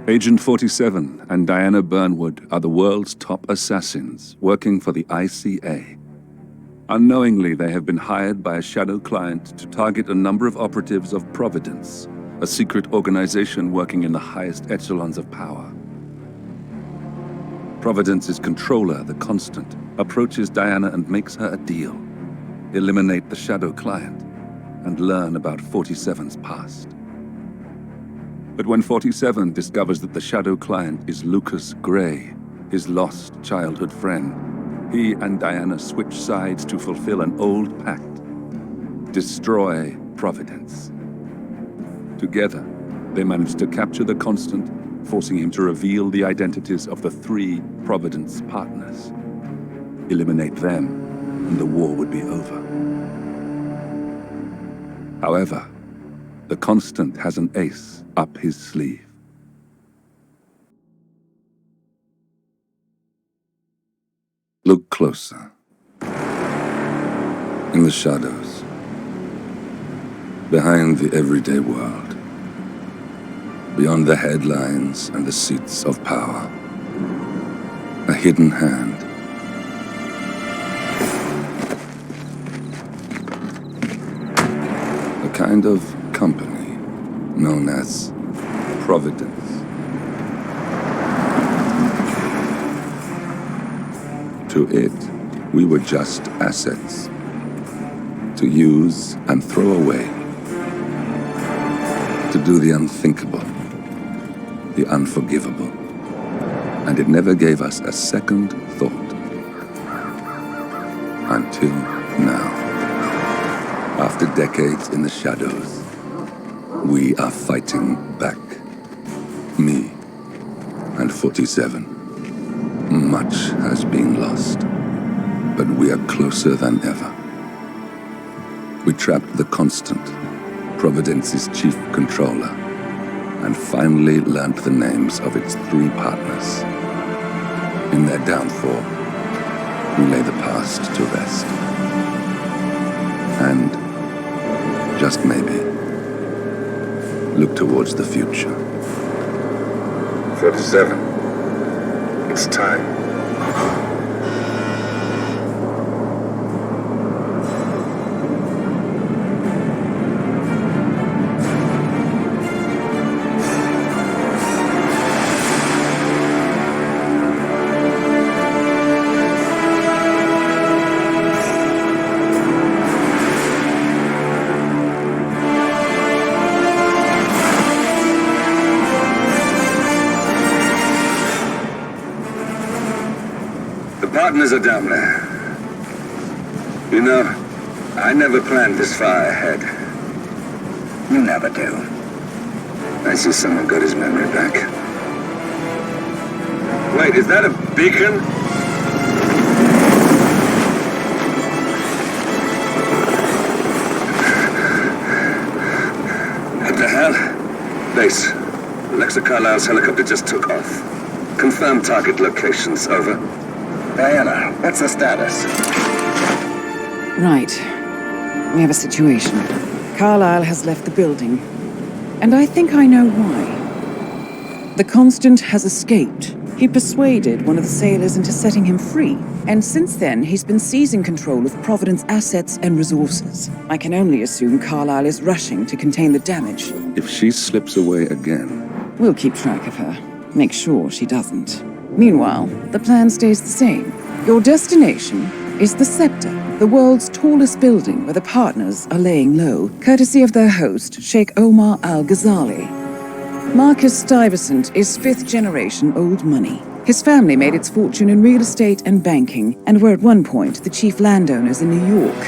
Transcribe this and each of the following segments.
Agent 47 and Diana Burnwood are the world's top assassins working for the ICA. Unknowingly, they have been hired by a shadow client to target a number of operatives of Providence, a secret organization working in the highest echelons of power. Providence's controller, the Constant, approaches Diana and makes her a deal. Eliminate the shadow client and learn about 47's past. But when 47 discovers that the shadow client is Lucas Gray, his lost childhood friend, he and Diana switch sides to fulfill an old pact: destroy Providence. Together, they manage to capture the Constant, forcing him to reveal the identities of the 3 Providence partners. Eliminate them, and the war would be over. However, the Constant has an ace up his sleeve. Look closer. In the shadows. Behind the everyday world. Beyond the headlines and the seats of power. A hidden hand. A kind of company known as Providence. To it, we were just assets. To use and throw away. To do the unthinkable. The unforgivable. And it never gave us a second thought. Until now. After decades in the shadows, we are fighting back. Me and 47. Much has been lost, but we are closer than ever. We trapped the Constant, Providence's chief controller, and finally learnt the names of its 3 partners. In their downfall, we lay the past to rest. And, just maybe, look towards the future. 47. It's time. Partners are down there. You know, I never planned this far ahead. You never do. I see someone got his memory back. Wait, is that a beacon? What the hell? Base. Alexa Carlisle's helicopter just took off. Confirm target locations, over. Diana, what's the status? Right. We have a situation. Carlisle has left the building. And I think I know why. The Constant has escaped. He persuaded one of the sailors into setting him free. And since then, he's been seizing control of Providence assets and resources. I can only assume Carlisle is rushing to contain the damage. If she slips away again... We'll keep track of her. Make sure she doesn't. Meanwhile, the plan stays the same. Your destination is the Scepter, the world's tallest building where the partners are laying low, courtesy of their host, Sheikh Omar Al-Ghazali. Marcus Stuyvesant is 5th-generation old money. His family made its fortune in real estate and banking, and were at one point the chief landowners in New York.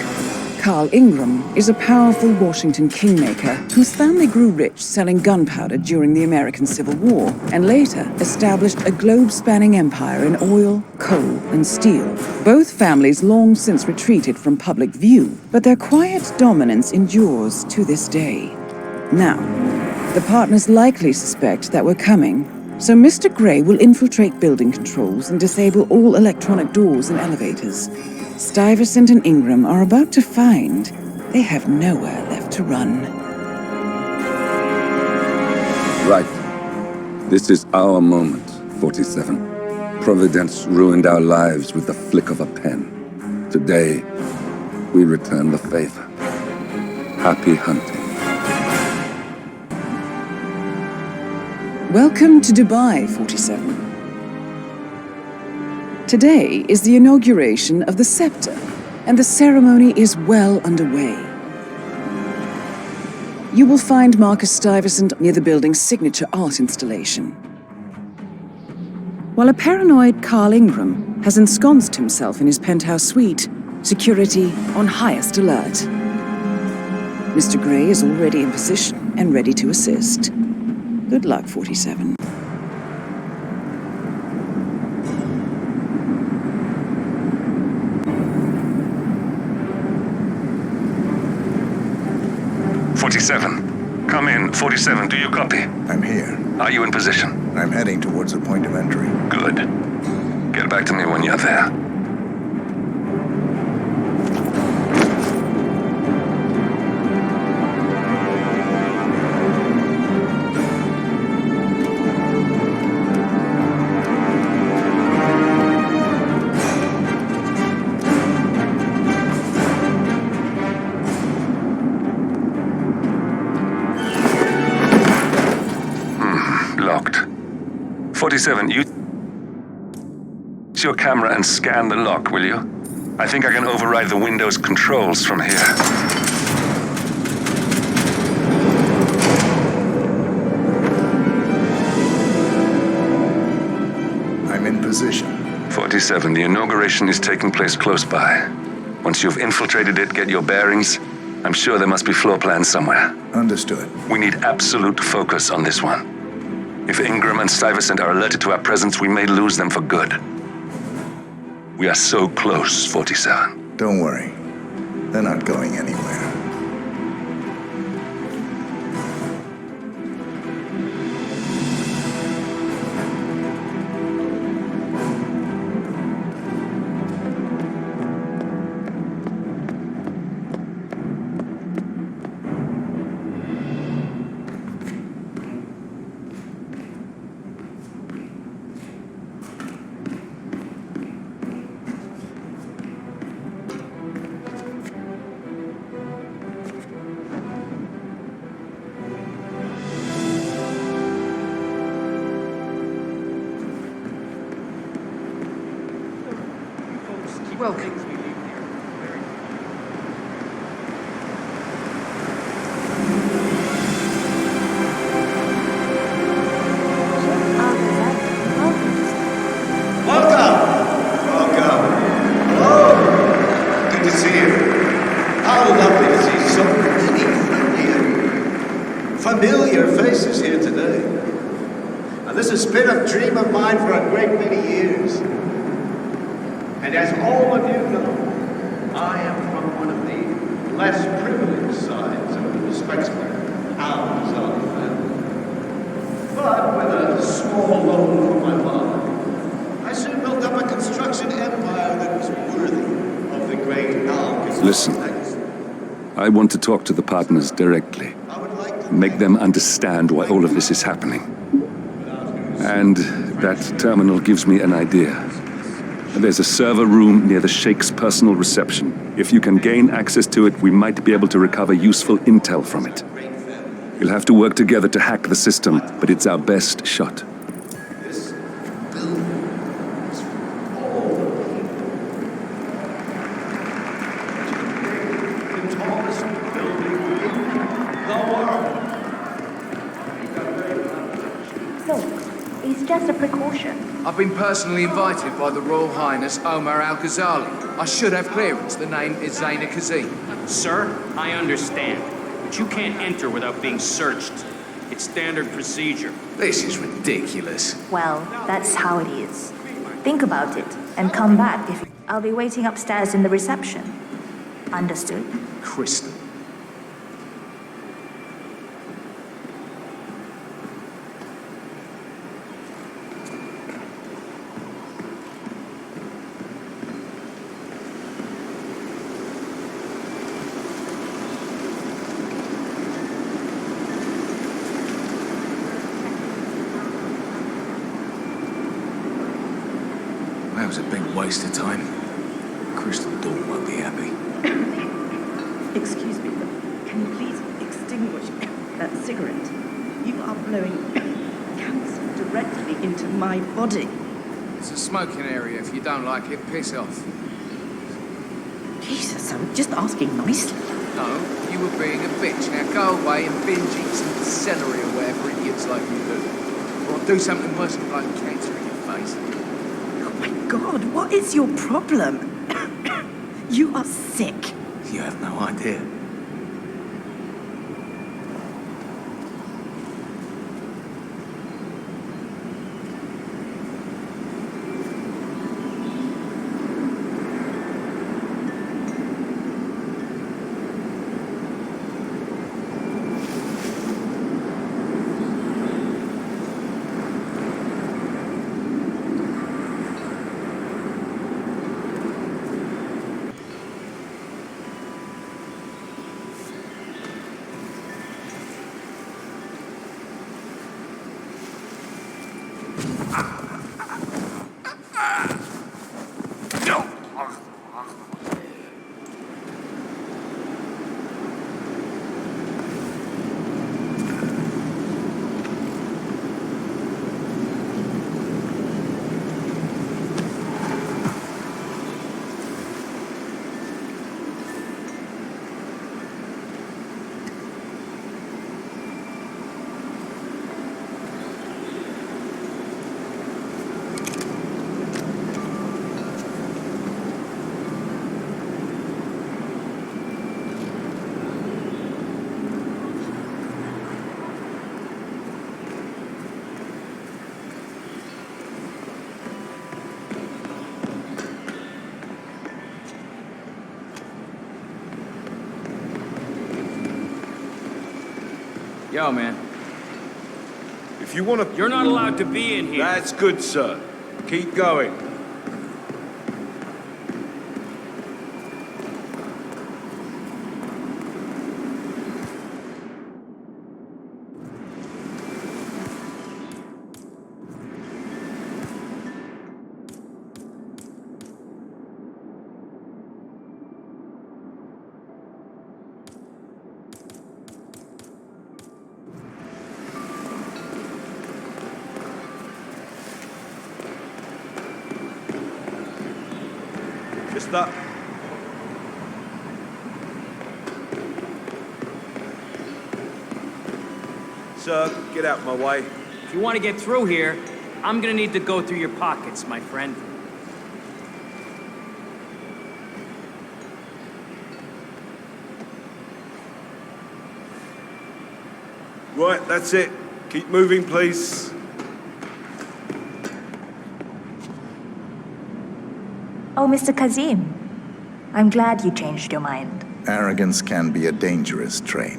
Carl Ingram is a powerful Washington kingmaker whose family grew rich selling gunpowder during the American Civil War, and later established a globe-spanning empire in oil, coal, and steel. Both families long since retreated from public view, but their quiet dominance endures to this day. Now, the partners likely suspect that we're coming, so Mr. Gray will infiltrate building controls and disable all electronic doors and elevators. Stuyvesant and Ingram are about to find they have nowhere left to run. Right. This is our moment, 47. Providence ruined our lives with the flick of a pen. Today, we return the favor. Happy hunting. Welcome to Dubai, 47. Today is the inauguration of the scepter, and the ceremony is well underway. You will find Marcus Stuyvesant near the building's signature art installation. While a paranoid Carl Ingram has ensconced himself in his penthouse suite, security on highest alert. Mr. Gray is already in position and ready to assist. Good luck, 47. Come in. 47, do you copy? I'm here. Are you in position? I'm heading towards the point of entry. Good. Get back to me when you're there. Locked. 47, use your camera and scan the lock, will you? I think I can override the Windows controls from here. I'm in position. 47, the inauguration is taking place close by. Once you've infiltrated it, get your bearings. I'm sure there must be floor plans somewhere. Understood. We need absolute focus on this one. If Ingram and Stuyvesant are alerted to our presence, we may lose them for good. We are so close, 47. Don't worry. They're not going anywhere. Welcome. Welcome. Hello. Good to see you. How lovely to see so many familiar faces here today. Now, this has been a dream of mine for a great many years. And as all of you know, I am from one of the less privileged sides of the respectable Al-Azali family. But with a small loan from my father, I soon built up a construction empire that was worthy of the great Al-Azali. Listen, I want to talk to the partners directly. Make them understand why all of this is happening. And that terminal gives me an idea. There's a server room near the Sheikh's personal reception. If you can gain access to it, we might be able to recover useful intel from it. We'll have to work together to hack the system, but it's our best shot. This building is for all the people. The tallest building in the world. Look, it's just a precaution. I've been personally invited by the Royal Highness Omar Al-Ghazali. I should have clearance. The name is Zaina Kazim. Sir, I understand, but you can't enter without being searched. It's standard procedure. This is ridiculous. Well, that's how it is. Think about it and come back if I'll be waiting upstairs in the reception. Understood? Crystal. That was a big waste of time. Crystal Dawn won't be happy. Excuse me, but can you please extinguish that cigarette? You are blowing cancer directly into my body. It's a smoking area. If you don't like it, piss off. Jesus, I'm just asking nicely. No, you were being a bitch. Now go away and binge eat some celery or whatever idiots like you do. Or I'll do something worse than blow cancer in your face. Oh my God, what is your problem? You are sick. You have no idea. Yo, man. If you want to... You're not allowed to be in here. That's good, sir. Keep going. Just that. Sir, get out my way. If you want to get through here, I'm gonna need to go through your pockets, my friend. Right, that's it. Keep moving, please. Oh, Mr. Kazim. I'm glad you changed your mind. Arrogance can be a dangerous trait.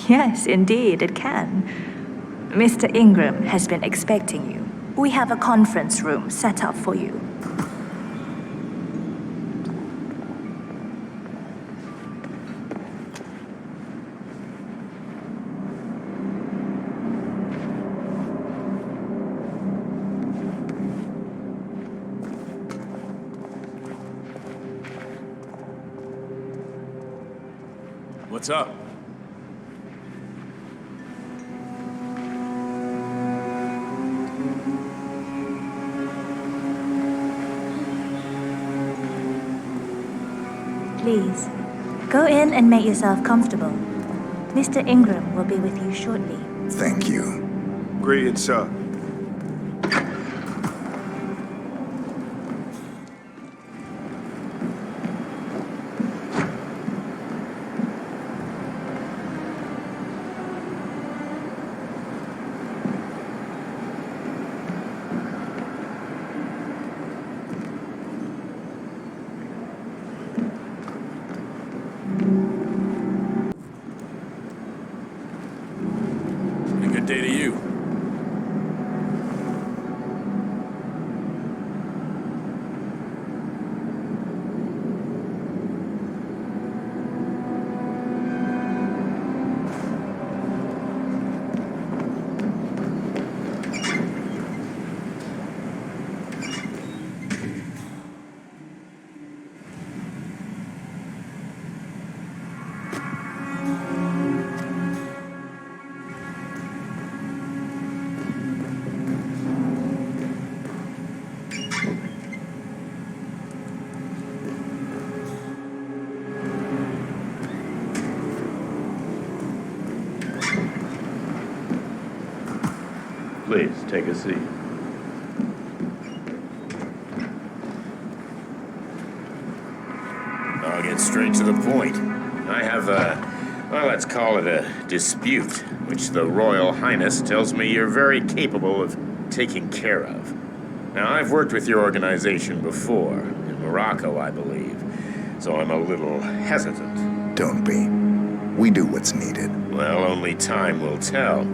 Yes, indeed, it can. Mr. Ingram has been expecting you. We have a conference room set up for you. What's up? Please, go in and make yourself comfortable. Mr. Ingram will be with you shortly. Thank you. Greetings, sir. A good day to you. Please, take a seat. I'll get straight to the point. I have well, let's call it a dispute, which the Royal Highness tells me you're very capable of taking care of. Now, I've worked with your organization before, in Morocco, I believe, so I'm a little hesitant. Don't be. We do what's needed. Well, only time will tell.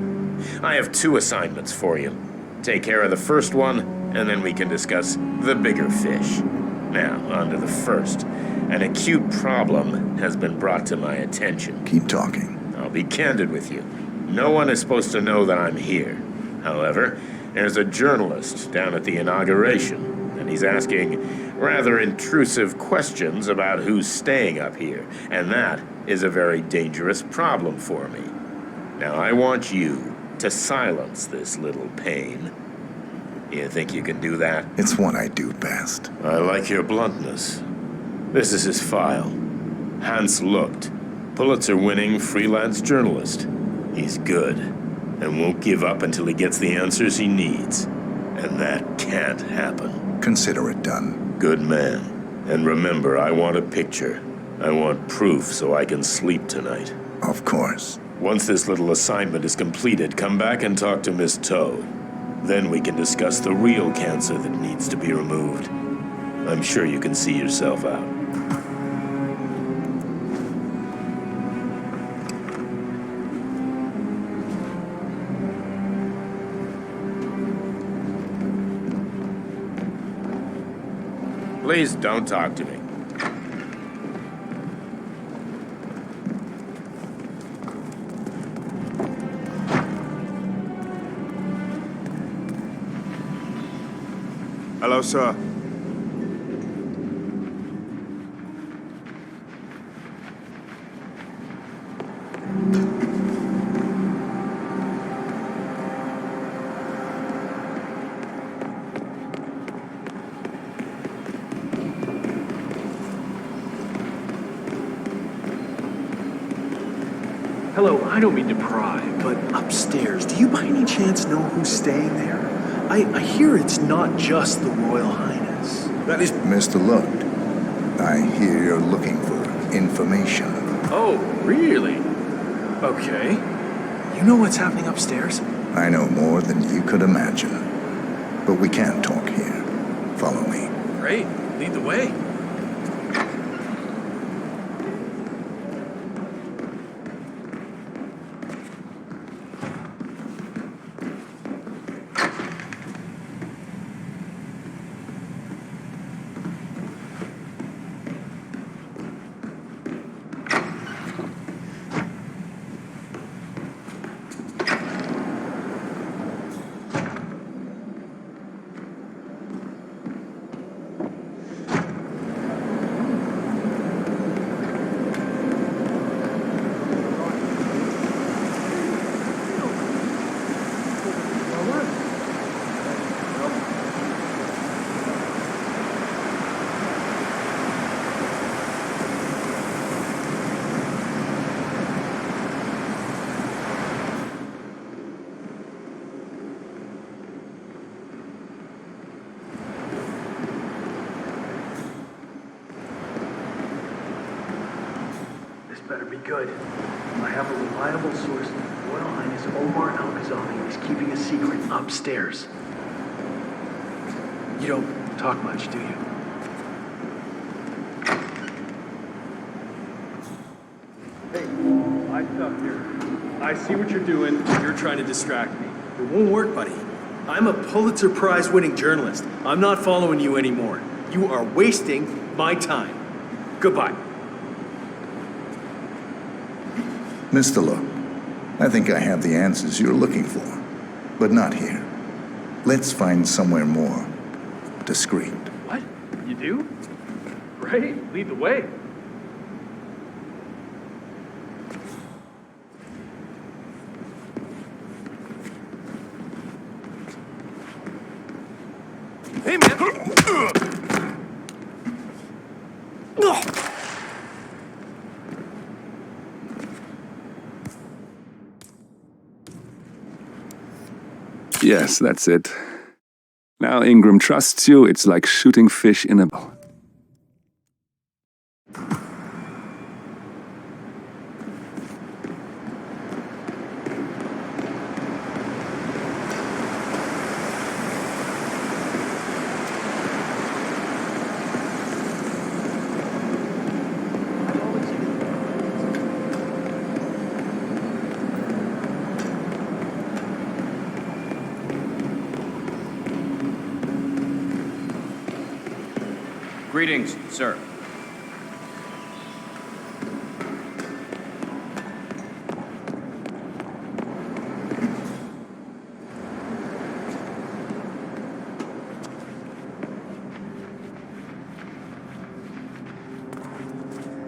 I have 2 assignments for you. Take care of the first one, and then we can discuss the bigger fish. Now, on to the first. An acute problem has been brought to my attention. Keep talking. I'll be candid with you. No one is supposed to know that I'm here. However, there's a journalist down at the inauguration, and he's asking rather intrusive questions about who's staying up here, and that is a very dangerous problem for me. Now, I want you to silence this little pain. You think you can do that? It's what I do best. I like your bluntness. This is his file. Hans Lucht, Pulitzer-winning freelance journalist. He's good, and won't give up until he gets the answers he needs. And that can't happen. Consider it done. Good man. And remember, I want a picture. I want proof so I can sleep tonight. Of course. Once this little assignment is completed, come back and talk to Miss Toe. Then we can discuss the real cancer that needs to be removed. I'm sure you can see yourself out. Please don't talk to me. Hello, sir. Hello, I don't mean to pry, but upstairs, do you by any chance know who's staying there? I hear it's not just the Royal Highness. That is... Mr. Lucht, I hear you're looking for information. Oh, really? Okay. You know what's happening upstairs? I know more than you could imagine. But we can't talk here. Follow me. Great. Lead the way. Better be good. I have a reliable source. Royal Highness Omar Al-Ghazali is keeping a secret upstairs. You don't talk much, do you? Hey, lights up here. I see what you're doing. You're trying to distract me. It won't work, buddy. I'm a Pulitzer Prize-winning journalist. I'm not following you anymore. You are wasting my time. Goodbye. Mr. Lucht, I think I have the answers you're looking for. But not here. Let's find somewhere more discreet. What? You do? Great. Lead the way. Hey, man! Yes, that's it. Now Ingram trusts you, it's like shooting fish in a bowl. Greetings, sir.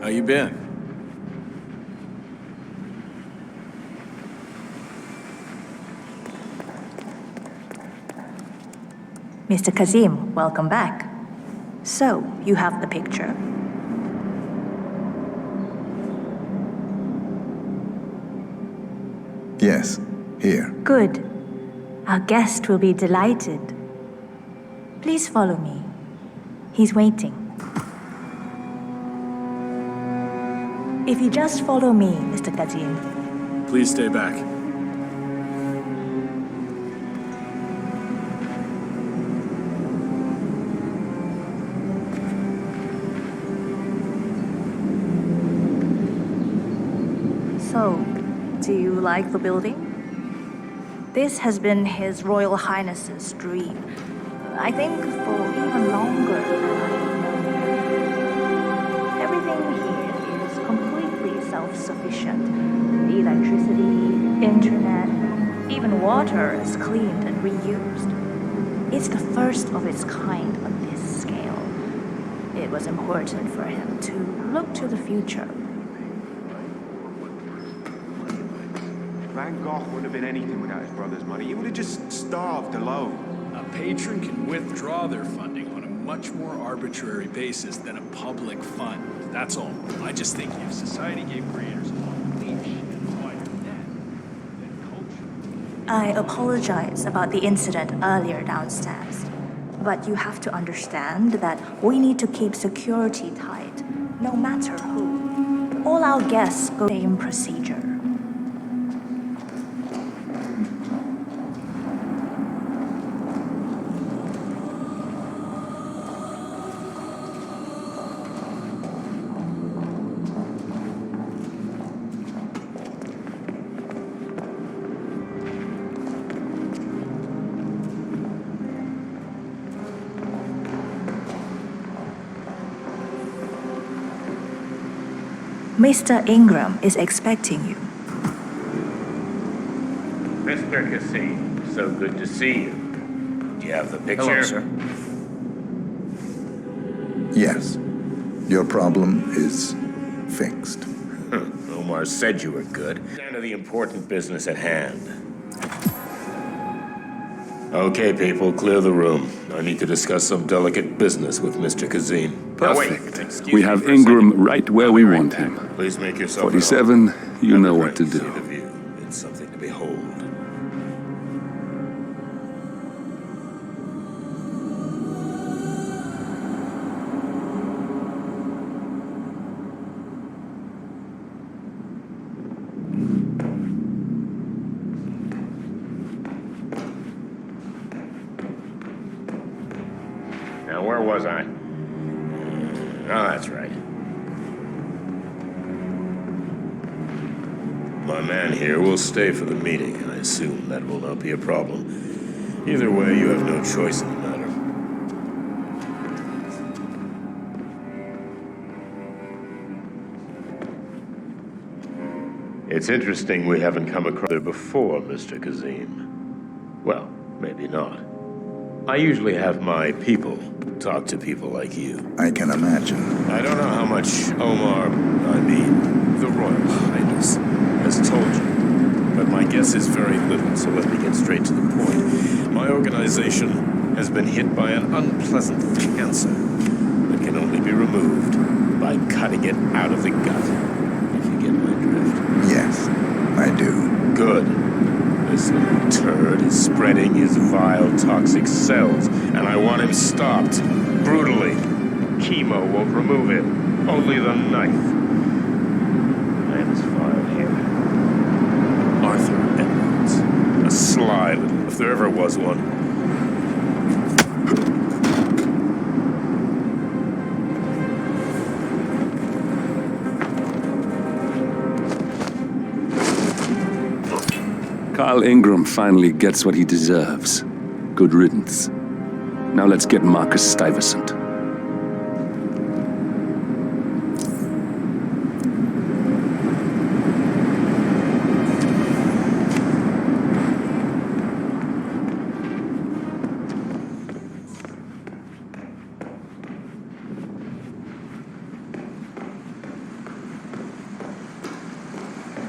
How you been? Mr. Kazim, welcome back. So, you have the picture. Yes, here. Good. Our guest will be delighted. Please follow me. He's waiting. If you just follow me, Mr. Kazim. Please stay back. So, do you like the building? This has been His Royal Highness's dream. I think for even longer than I've known him. Everything here is completely self-sufficient. The electricity, internet, even water is cleaned and reused. It's the first of its kind on this scale. It was important for him to look to the future. Van Gogh wouldn't have been anything without his brother's money. He would have just starved alone. A patron can withdraw their funding on a much more arbitrary basis than a public fund. That's all. I just think if society gave creators a leash and wider net, then culture... I apologize about the incident earlier downstairs, but you have to understand that we need to keep security tight, no matter who. All our guests go the same procedure. Mr. Ingram is expecting you. Mr. Cassie, so good to see you. Do you have the picture? Hello, sir. Yes. Your problem is fixed. Omar said you were good. Down to the important business at hand. Okay, people, clear the room. I need to discuss some delicate business with Mr. Kazim. Perfect. We have Ingram right where we want him. Please make yourself 47, you know what to See do. the view. It's something to behold. Now, where was I? Oh, that's right. My man here will stay for the meeting. I assume that will not be a problem. Either way, you have no choice in the matter. It's interesting we haven't come across there before, Mr. Kazim. Well, maybe not. I usually have my people talk to people like you. I can imagine. I don't know how much Omar, the Royal Highness, has told you, but my guess is very little, so let me get straight to the point. My organization has been hit by an unpleasant cancer that can only be removed by cutting it out of the gut, if you get my drift. Yes, I do. Good. This little turd is spreading his vile, toxic cells, and I want him stopped. Brutally. Chemo won't remove it. Only the knife. I have his file here. Arthur Edwards. A sly little, if there ever was one. Carl Ingram finally gets what he deserves. Good riddance. Now let's get Marcus Stuyvesant.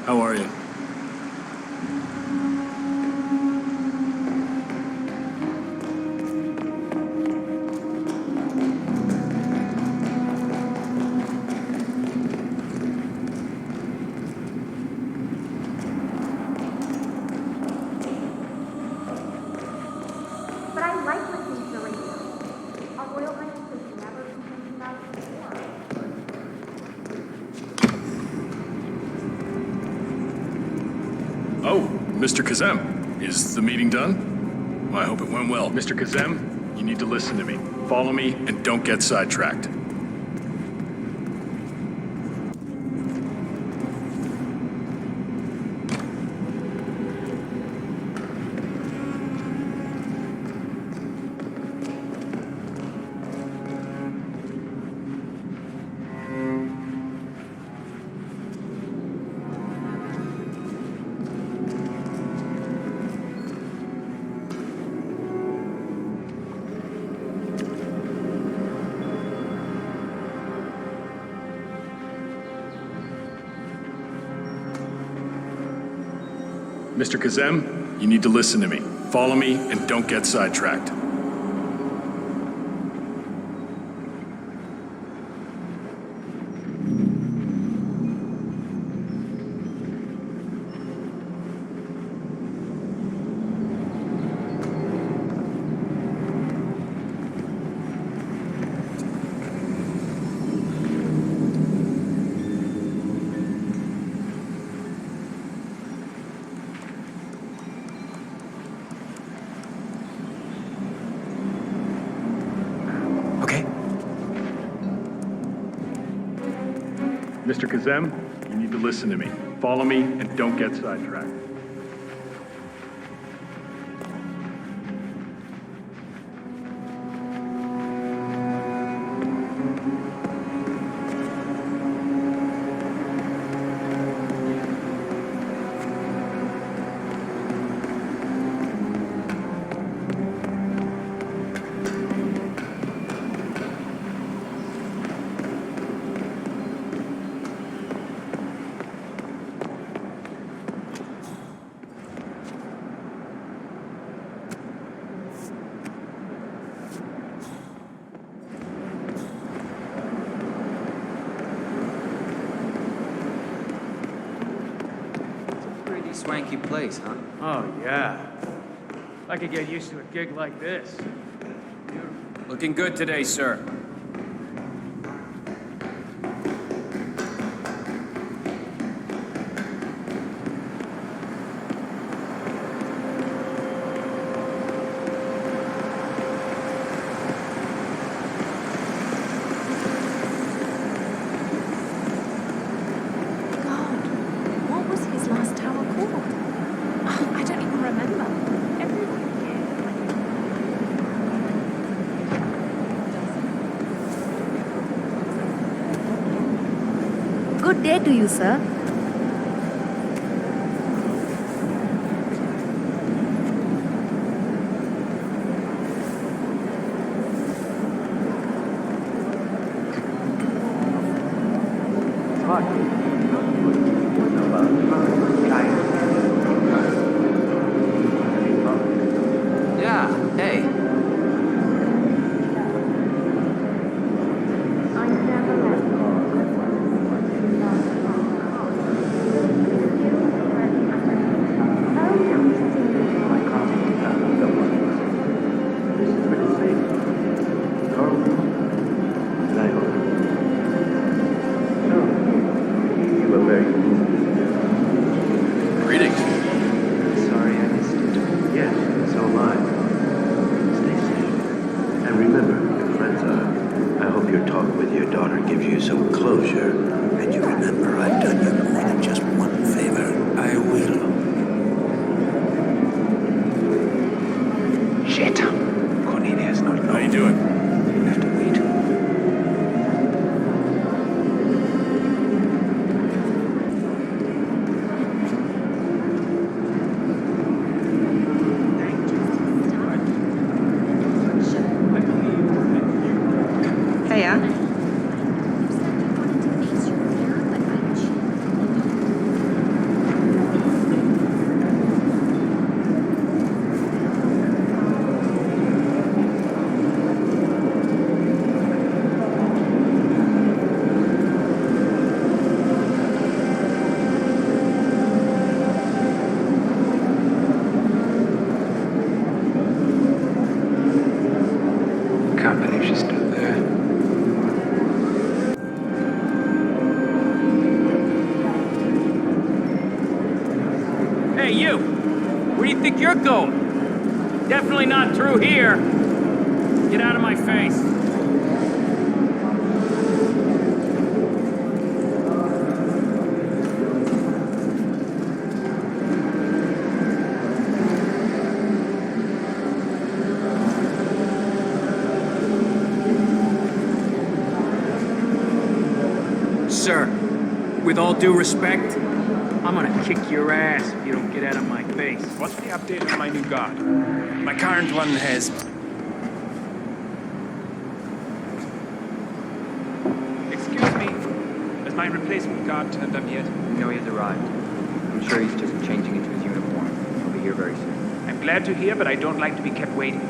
How are you? But I like listening to the radio. Our Royal Highness has never complained about it before. Oh, Mr. Kazem. Is the meeting done? I hope it went well. Mr. Kazem, you need to listen to me. Follow me and don't get sidetracked. Mr. Kazem, you need to listen to me. Follow me and don't get sidetracked. Mr. Kazem, you need to listen to me. Follow me and don't get sidetracked. Swanky place, huh? Oh, yeah. I could get used to a gig like this. Looking good today, sir. Good day to you, sir. Yeah, hey. you some closure. And you remember, I've done you more than just one favor. I will. Shit. Cornelia's not home. How you doing? Have to wait. Heya. Can't believe she's still there. Hey, you! Where do you think you're going? Definitely not through here. Get out of my face. Sir, with all due respect, I'm gonna kick your ass if you don't get out of my face. What's the update on my new guard? My current one has... Excuse me. Has my replacement guard turned up yet? No, he's arrived. I'm sure he's just changing into his uniform. He'll be here very soon. I'm glad to hear, but I don't like to be kept waiting.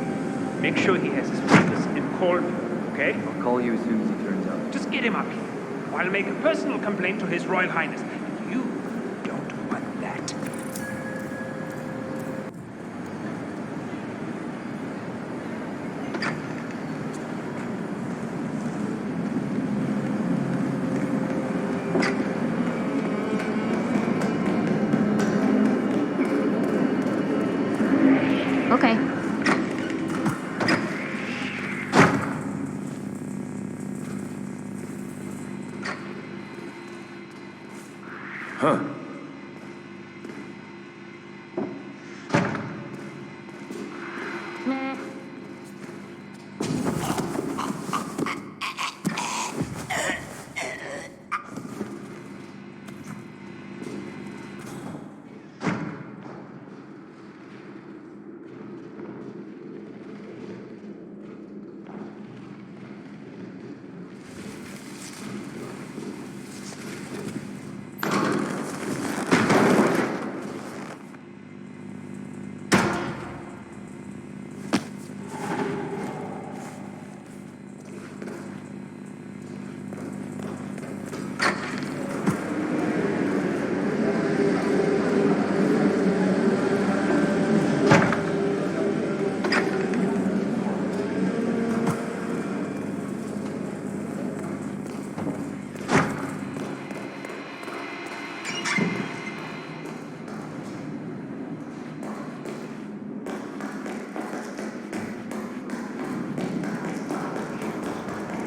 Make sure he has his papers and call me, okay? I'll call you as soon as he turns up. Just get him up here. I'll make a personal complaint to His Royal Highness. And you don't want that. Okay. Huh.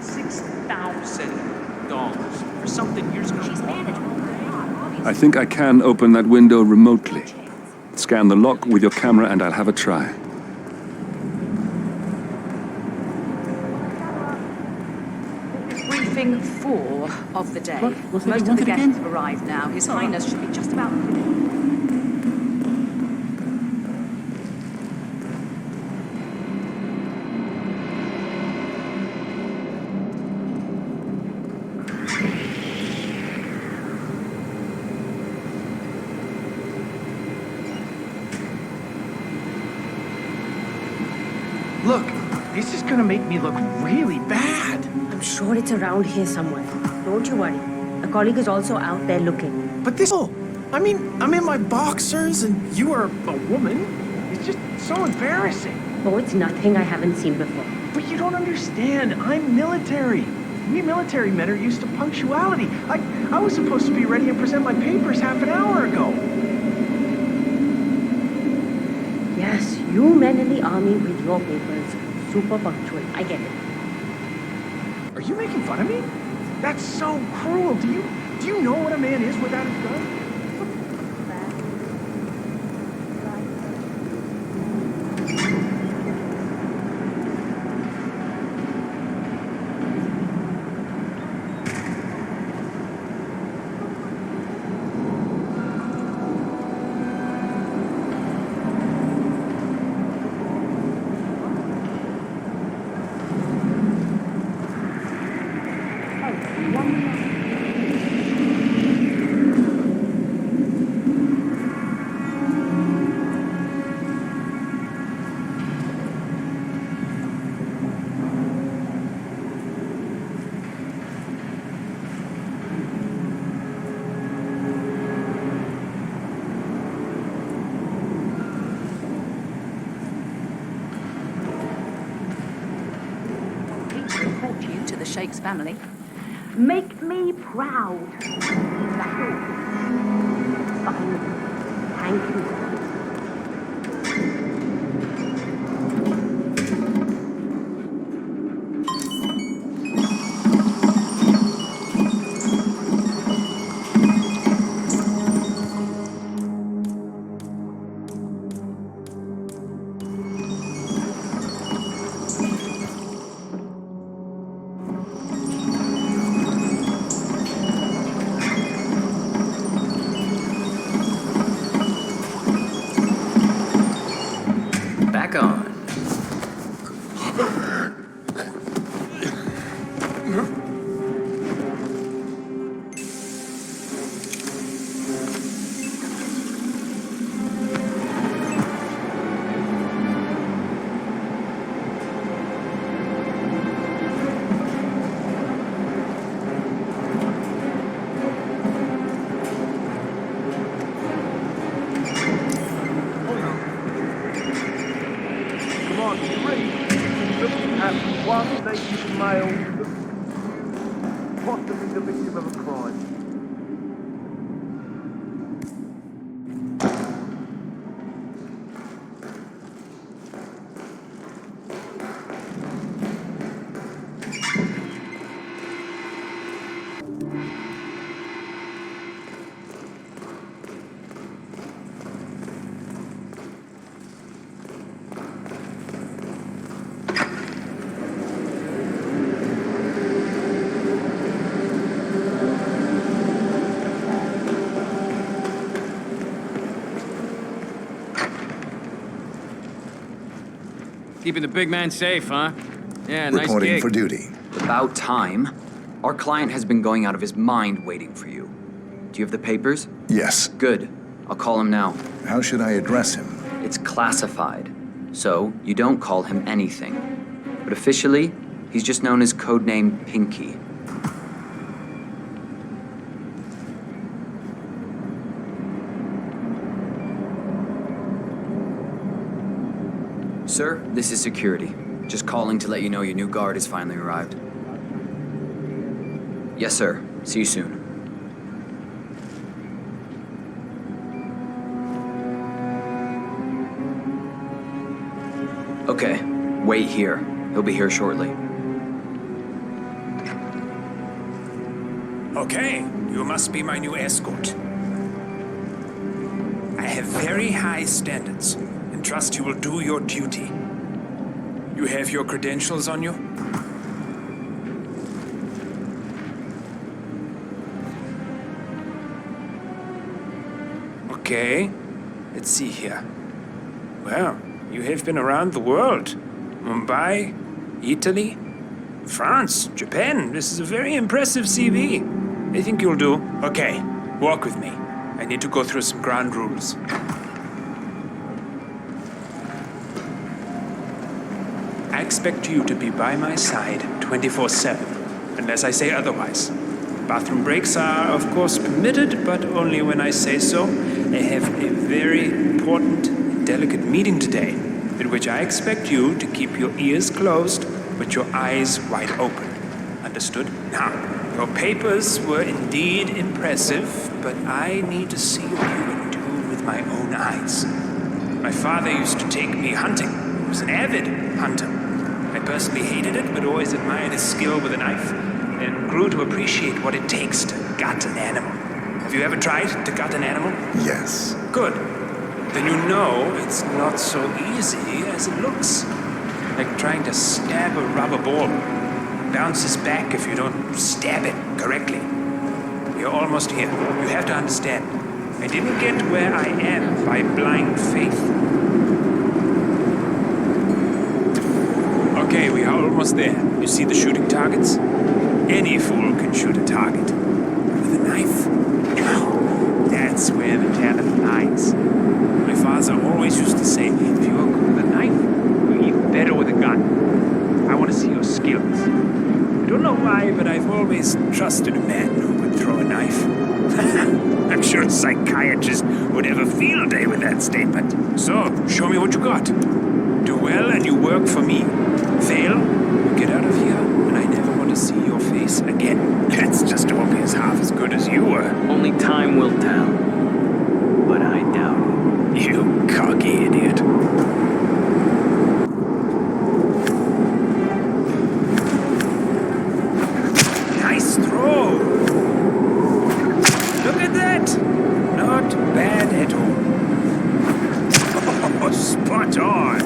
$6,000 for something years ago. I think I can open that window remotely. Scan the lock with your camera and I'll have a try. Briefing 4 of the day. Most of the guests have arrived now. His Highness should be just about... Look, this is gonna make me look really bad. I'm sure it's around here somewhere. Don't you worry. A colleague is also out there looking. But this... Oh, I mean, I'm in my boxers and you are a woman. It's just so embarrassing. Oh, it's nothing I haven't seen before. But you don't understand. I'm military. We military men are used to punctuality. I was supposed to be ready and present my papers half an hour ago. Yes, you men in the army with your papers. Super punctual. I get it. Are you making fun of me? That's so cruel. Do you know what a man is without his gun? You to the Sheikh's family. Make me proud. Fine. Thank you. Back on. One native male, possibly the victim of a crime. Keeping the big man safe, huh? Yeah, nice Reporting gig. for duty. About time. Our client has been going out of his mind waiting for you. Do you have the papers? Yes. Good. I'll call him now. How should I address him? It's classified. So, you don't call him anything. But officially, he's just known as codename Pinky. Sir, this is security. Just calling to let you know your new guard has finally arrived. Yes, sir. See you soon. Okay, wait here. He'll be here shortly. Okay, you must be my new escort. I have very high standards, and trust you will do your duty. You have your credentials on you? Okay, let's see here. Well, you have been around the world. Mumbai, Italy, France, Japan. This is a very impressive CV. I think you'll do. Okay, walk with me. I need to go through some ground rules. I expect you to be by my side 24/7, unless I say otherwise. Bathroom breaks are, of course, permitted, but only when I say so. I have a very important and delicate meeting today, in which I expect you to keep your ears closed, but your eyes wide open. Understood? Now, your papers were indeed impressive, but I need to see what you can do with my own eyes. My father used to take me hunting. He was an avid hunter. I personally hated it, but always admired his skill with a knife, and grew to appreciate what it takes to gut an animal. Have you ever tried to gut an animal? Yes. Good. Then you know it's not so easy as it looks. Like trying to stab a rubber ball. Bounces back if you don't stab it correctly. You're almost here. You have to understand. I didn't get where I am by blind faith. Okay, we are almost there. You see the shooting targets? Any fool can shoot a target. With a knife? That's where the talent lies. My father always used to say, if you are good with a knife, you're even better with a gun. I want to see your skills. I don't know why, but I've always trusted a man who could throw a knife. I'm sure a psychiatrist would have a field day with that statement. So, show me what you got. Do well and you work for me. Fail, you get out of here, and I never want to see your face again. That's just to be as half as good as you were. Only time will tell. But I doubt it. You cocky idiot. Nice throw. Look at that. Not bad at all. Oh, spot on.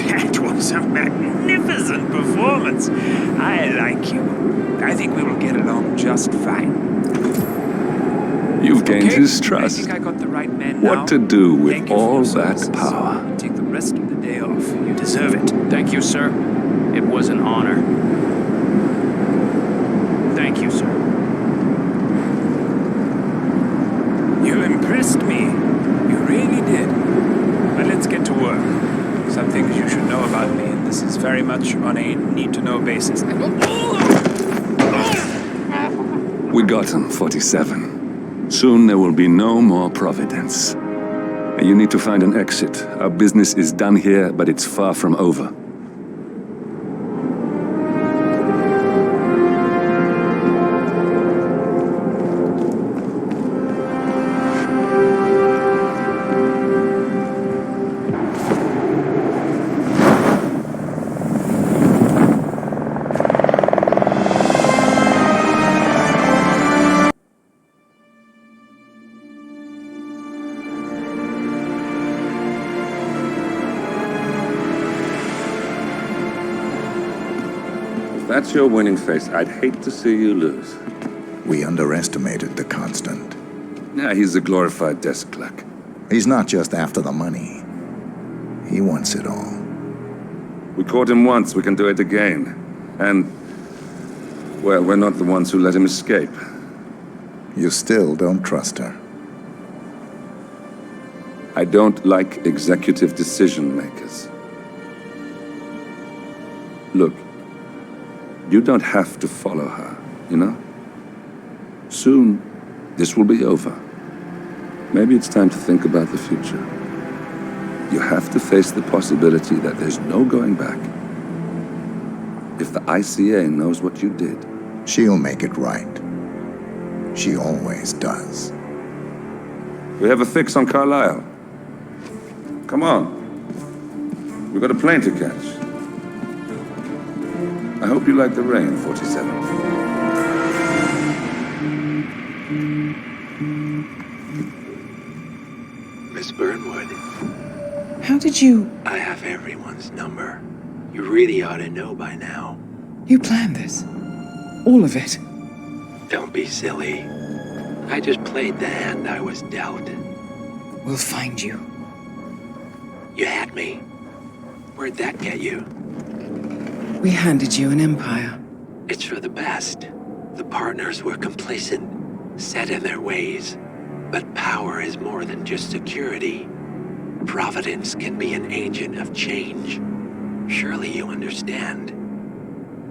That was a magnificent performance. I like you. I think we will get along just fine. You've gained his I trust. think I got the right man now. What to do with Thank you for all your that services. power? Take the rest of the day off. You deserve it. Thank you, sir. It was an honor. Thank you, sir. You impressed me. You really did. But let's get to work. Some things you should know about me, and this is very much on a need-to-know basis. We got him, 47. Soon there will be no more Providence. And you need to find an exit. Our business is done here, but it's far from over. That's your winning face. I'd hate to see you lose. We underestimated the Constant. Yeah, he's a glorified desk clerk. He's not just after the money. He wants it all. We caught him once, we can do it again. And, well, we're not the ones who let him escape. You still don't trust her. I don't like executive decision makers. Look, you don't have to follow her, you know? Soon, this will be over. Maybe it's time to think about the future. You have to face the possibility that there's no going back. If the ICA knows what you did, she'll make it right. She always does. We have a fix on Carlisle. Come on. We've got a plane to catch. I hope you like the rain, 47. Miss Burnwood. How did you... I have everyone's number. You really ought to know by now. You planned this? All of it? Don't be silly. I just played the hand I was dealt. We'll find you. You had me. Where'd that get you? We handed you an empire. It's for the best. The partners were complacent, set in their ways. But power is more than just security. Providence can be an agent of change. Surely you understand.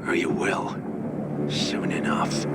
Or you will. Soon enough.